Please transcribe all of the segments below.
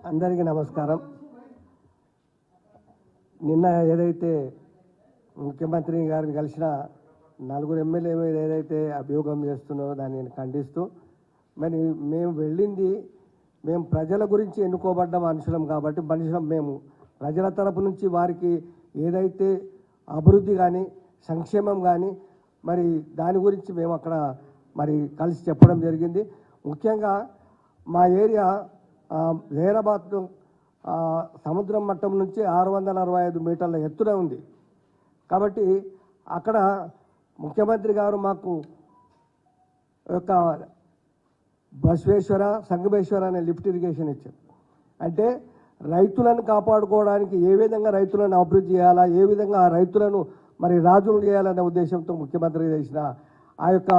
అందరికీ నమస్కారం. నిన్న ఏదైతే ముఖ్యమంత్రి గారిని కలిసిన నలుగురు ఎమ్మెల్యే మీద ఏదైతే అభియోగం చేస్తున్నారో దాన్ని ఖండిస్తూ, మరి మేము వెళ్ళింది మేము ప్రజల గురించి ఎన్నుకోబడ్డ మనుషులం కాబట్టి మేము ప్రజల తరపు నుంచి వారికి ఏదైతే అభివృద్ధి కానీ సంక్షేమం కానీ మరి దాని గురించి మేము అక్కడ మరి కలిసి చెప్పడం జరిగింది. ముఖ్యంగా మా ఏరియా జైరాబాద్ సముద్రం మట్టం నుంచి 665 మీటర్ల ఎత్తున ఉంది కాబట్టి అక్కడ ముఖ్యమంత్రి గారు మాకు యొక్క బసవేశ్వర సంగమేశ్వర అనే లిఫ్ట్ ఇరిగేషన్ ఇచ్చారు. అంటే రైతులను కాపాడుకోవడానికి ఏ విధంగా రైతులను అభివృద్ధి చేయాలా, ఏ విధంగా ఆ రైతులను మరి రాజులు చేయాలనే ఉద్దేశంతో ముఖ్యమంత్రి చేసిన ఆ యొక్క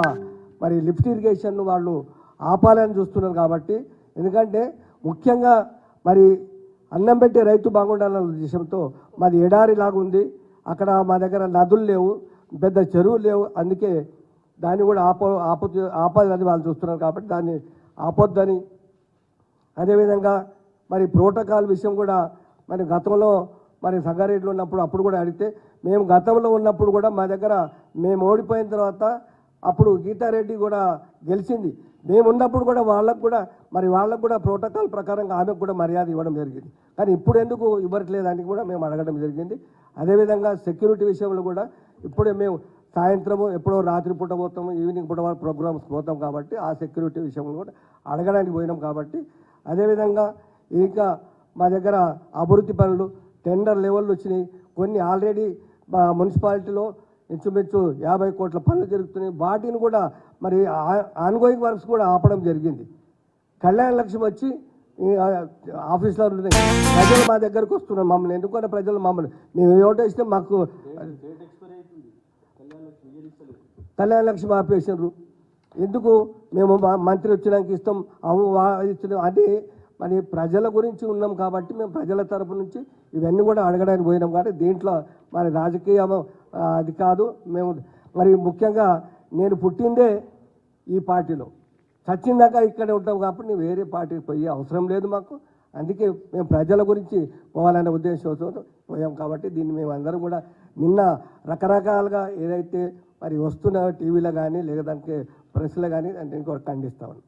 మరి లిఫ్ట్ ఇరిగేషన్ను వాళ్ళు ఆపాలని చూస్తున్నారు. కాబట్టి ఎందుకంటే ముఖ్యంగా మరి అన్నం పెట్టే రైతు బాగుండాలనే ఉద్దేశంతో మాది ఎడారిలాగా ఉంది. అక్కడ మా దగ్గర నదులు లేవు, పెద్ద చెరువులు లేవు. అందుకే దాన్ని కూడా ఆపాలని వాళ్ళు చూస్తున్నారు. కాబట్టి దాన్ని ఆపొద్దని, అదేవిధంగా మరి ప్రోటోకాల్ విషయం కూడా మరి గతంలో మరి సంగారెడ్డిలో ఉన్నప్పుడు అప్పుడు కూడా అడిగితే మేము గతంలో ఉన్నప్పుడు కూడా మా దగ్గర మేము ఓడిపోయిన తర్వాత అప్పుడు గీతారెడ్డి కూడా గెలిచింది. మేము ఉన్నప్పుడు కూడా వాళ్ళకు కూడా ప్రోటోకాల్ ప్రకారంగా ఆమెకు కూడా మర్యాద ఇవ్వడం జరిగింది. కానీ ఇప్పుడు ఎందుకు ఇవ్వట్లేదని కూడా మేము అడగడం జరిగింది. అదేవిధంగా సెక్యూరిటీ విషయంలో కూడా ఇప్పుడే మేము సాయంత్రము ఎప్పుడో రాత్రి పూట పోతాము, ఈవినింగ్ పూట వరకు ప్రోగ్రామ్స్ పోతాం కాబట్టి ఆ సెక్యూరిటీ విషయంలో కూడా అడగడానికి పోయినాం. కాబట్టి అదేవిధంగా ఇంకా మా దగ్గర అభివృద్ధి పనులు టెండర్ లెవెల్లో వచ్చినాయి. కొన్ని ఆల్రెడీ మా మున్సిపాలిటీలో ఇంచుమించు 50 కోట్ల పనులు జరుగుతున్నాయి. వాటిని కూడా మరి ఆన్గోయింగ్ వర్క్స్ కూడా ఆపడం జరిగింది. కళ్యాణ లక్ష్యం వచ్చి ఆఫీసులో ప్రజలు మా దగ్గరకు వస్తున్నారు. మమ్మల్ని ఎందుకంటే ప్రజలు మేము ఓటేస్తే మాకు కళ్యాణ లక్ష్యం ఆపేసినారు. ఎందుకు మేము మంత్రి వచ్చినాక ఇస్తాం ఇస్తున్నాం అంటే మరి ప్రజల గురించి ఉన్నాం కాబట్టి మేము ప్రజల తరపు నుంచి ఇవన్నీ కూడా అడగడానికి పోయినాం. కాబట్టి దీంట్లో మరి రాజకీయం అది కాదు. మేము మరి ముఖ్యంగా నేను పుట్టిందే ఈ పార్టీలో, చచ్చిందాక ఇక్కడే ఉంటాం కాబట్టి నేను వేరే పార్టీకి పోయే అవసరం లేదు మాకు. అందుకే మేము ప్రజల గురించి పోవాలనే ఉద్దేశంతో పోయాం. కాబట్టి దీన్ని మేము అందరం కూడా నిన్న రకరకాలుగా ఏదైతే మరి వస్తున్న టీవీలో కానీ లేదంటే ప్రెస్లో కానీ అంటే ఇంకొకటి ఖండిస్తామని